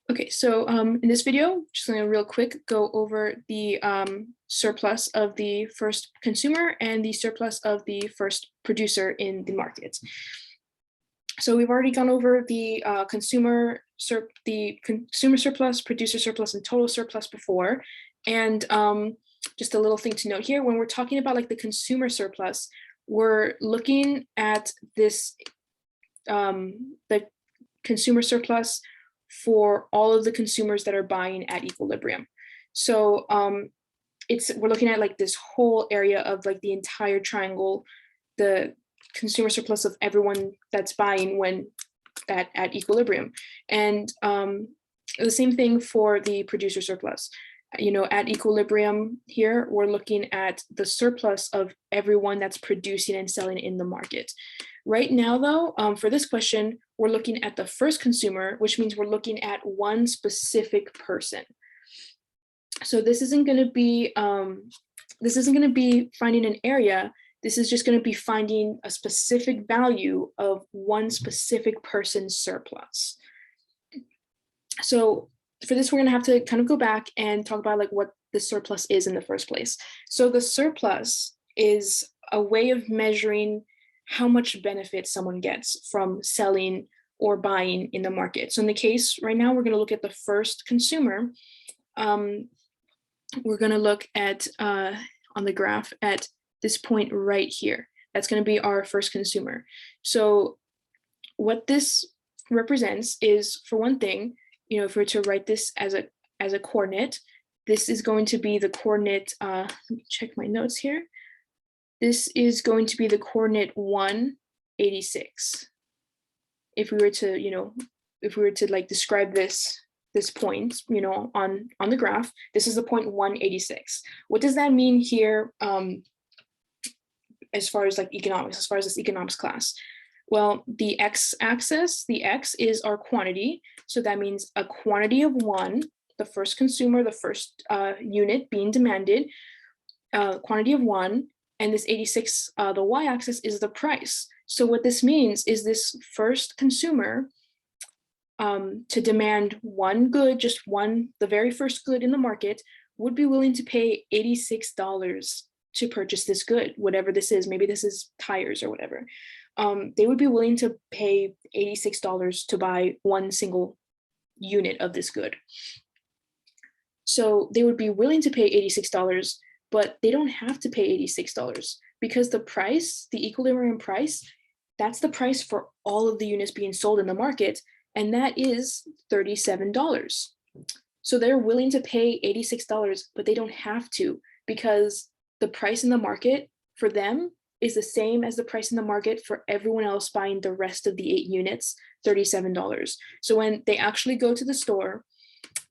Okay, so in this video, just going to real quick go over the surplus of the first consumer and the surplus of the first producer in the market. So we've already gone over the consumer surplus, producer surplus, and total surplus before. And just a little thing to note here, when we're talking about like the consumer surplus, we're looking at this, the consumer surplus for all of the consumers that are buying at equilibrium. So we're looking at like this whole area of like the entire triangle, the consumer surplus of everyone that's buying when at equilibrium. And the same thing for the producer surplus. You know, at equilibrium here, we're looking at the surplus of everyone that's producing and selling in the market. Right now, though, for this question, we're looking at the first consumer, which means we're looking at one specific person. So this isn't going to be finding an area. This is just going to be finding a specific value of one specific person's surplus. So for this, we're going to have to kind of go back and talk about like what the surplus is in the first place. So the surplus is a way of measuring how much benefit someone gets from selling or buying in the market. So in the case right now, we're going to look at the first consumer. We're going to look at on the graph at this point right here. That's going to be our first consumer. So what this represents is, for one thing, you know, if we were to write this as a coordinate, this is going to be the coordinate, let me check my notes here. This is going to be the coordinate 186. If we were to, you know, if we were to like describe this point, you know, on the graph, this is the point 186. What does that mean here as far as like economics, as far as this economics class? Well, the x-axis, the x is our quantity. So that means a quantity of one, the first consumer, the first unit being demanded, quantity of one, and this 86, the y-axis is the price. So what this means is this first consumer to demand one good, just one, the very first good in the market, would be willing to pay $86 to purchase this good, whatever this is. Maybe this is tires or whatever. They would be willing to pay $86 to buy one single unit of this good. So they would be willing to pay $86, but they don't have to pay $86 because the price, the equilibrium price, that's the price for all of the units being sold in the market, and that is $37. So they're willing to pay $86, but they don't have to, because the price in the market for them is the same as the price in the market for everyone else buying the rest of the 8 units, $37. So when they actually go to the store,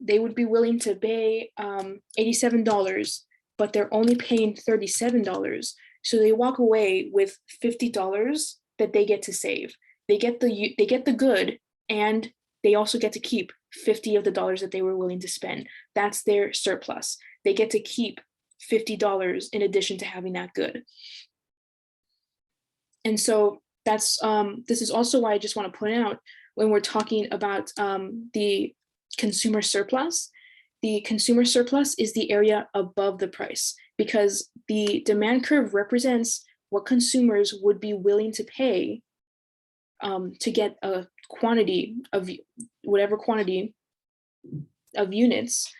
they would be willing to pay $87, but they're only paying $37. So they walk away with $50 that they get to save. They get the good, and they also get to keep 50 of the dollars that they were willing to spend. That's their surplus. They get to keep $50 in addition to having that good. And so that's this is also why I just want to point out, when we're talking about the consumer surplus is the area above the price, because the demand curve represents what consumers would be willing to pay to get a quantity of whatever quantity of units.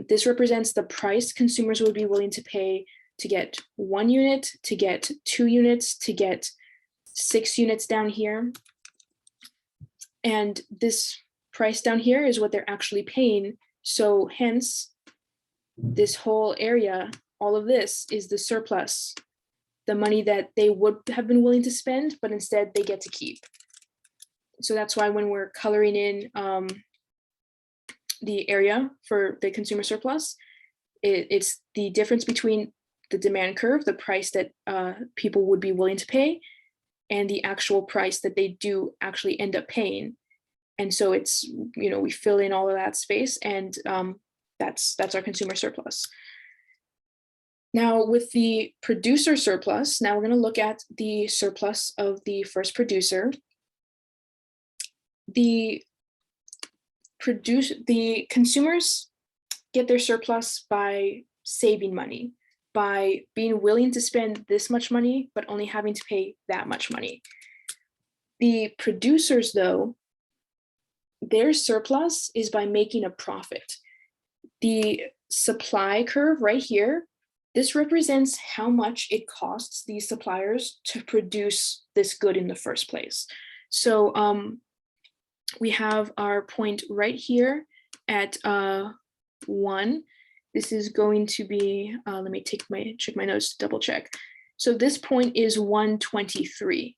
This represents the price consumers would be willing to pay to get 1 unit, to get 2 units, to get 6 units down here. And this price down here is what they're actually paying. So hence, this whole area, all of this is the surplus, the money that they would have been willing to spend, but instead they get to keep. So that's why when we're coloring in the area for the consumer surplus, it's the difference between the demand curve, the price that people would be willing to pay, and the actual price that they do actually end up paying. And so it's, you know, we fill in all of that space, and that's our consumer surplus. Now with the producer surplus, now we're going to look at the surplus of the first producer. The the consumers get their surplus by saving money, by being willing to spend this much money, but only having to pay that much money. The producers, though, their surplus is by making a profit. The supply curve right here, this represents how much it costs these suppliers to produce this good in the first place. So we have our point right here at 1. This is going to be, let me check my notes to double check. So this point is 123.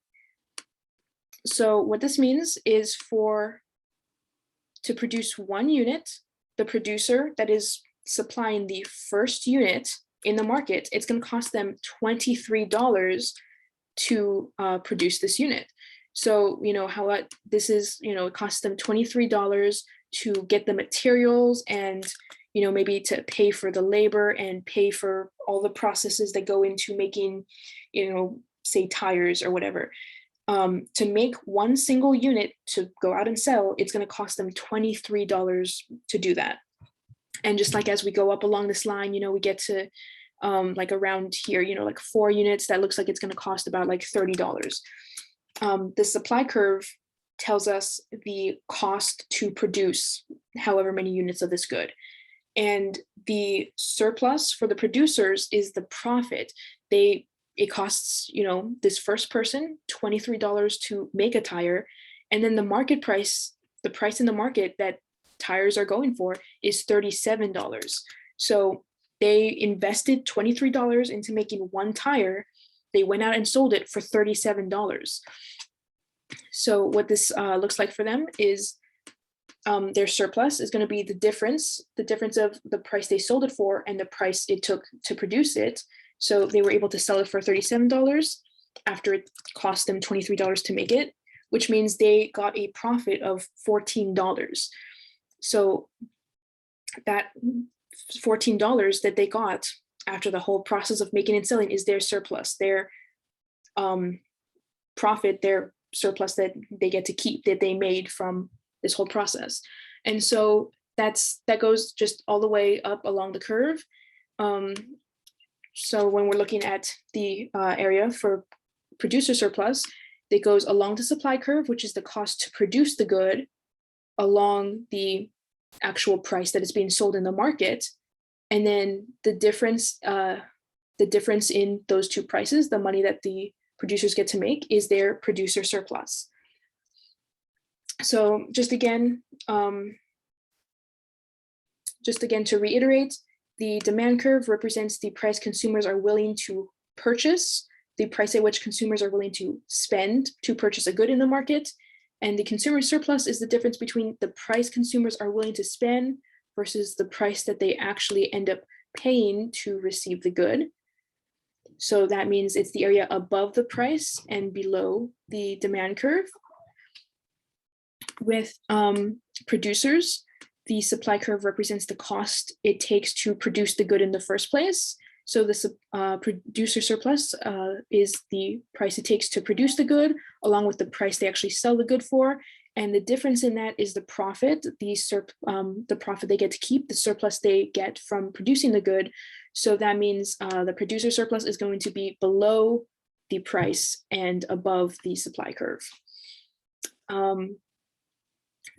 So what this means is to produce 1 unit, the producer that is supplying the first unit in the market, it's going to cost them $23 to produce this unit. So, how this is, it costs them $23 to get the materials and, maybe to pay for the labor and pay for all the processes that go into making, say tires or whatever. To make 1 single unit to go out and sell, it's going to cost them $23 to do that. And just like as we go up along this line, we get to like around here, like 4 units, that looks like it's going to cost about like $30. The supply curve tells us the cost to produce however many units of this good. And the surplus for the producers is the profit. It costs, this first person $23 to make a tire. And then the market price, the price in the market that tires are going for is $37. So they invested $23 into making 1 tire. They went out and sold it for $37. So what this looks like for them is their surplus is going to be the difference of the price they sold it for and the price it took to produce it. So they were able to sell it for $37 after it cost them $23 to make it, which means they got a profit of $14. So that $14 that they got after the whole process of making and selling is their surplus, their profit, their surplus that they get to keep, that they made from this whole process. And so that goes just all the way up along the curve. So when we're looking at the area for producer surplus, it goes along the supply curve, which is the cost to produce the good, along the actual price that is being sold in the market. And then the difference in those 2 prices, the money that the producers get to make, is their producer surplus. So just again to reiterate, the demand curve represents the price consumers are willing to purchase, the price at which consumers are willing to spend to purchase a good in the market. And the consumer surplus is the difference between the price consumers are willing to spend versus the price that they actually end up paying to receive the good. So that means it's the area above the price and below the demand curve. With producers, the supply curve represents the cost it takes to produce the good in the first place. So the producer surplus is the price it takes to produce the good, along with the price they actually sell the good for. And the difference in that is the profit, the profit they get to keep, the surplus they get from producing the good. So that means the producer surplus is going to be below the price and above the supply curve.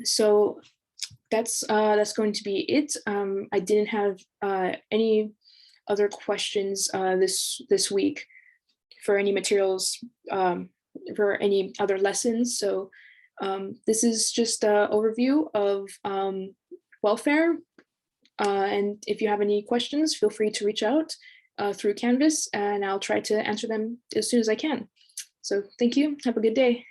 So that's going to be it. I didn't have any other questions this week for any materials for any other lessons. So this is just an overview of welfare. And if you have any questions, feel free to reach out through Canvas, and I'll try to answer them as soon as I can. So thank you. Have a good day.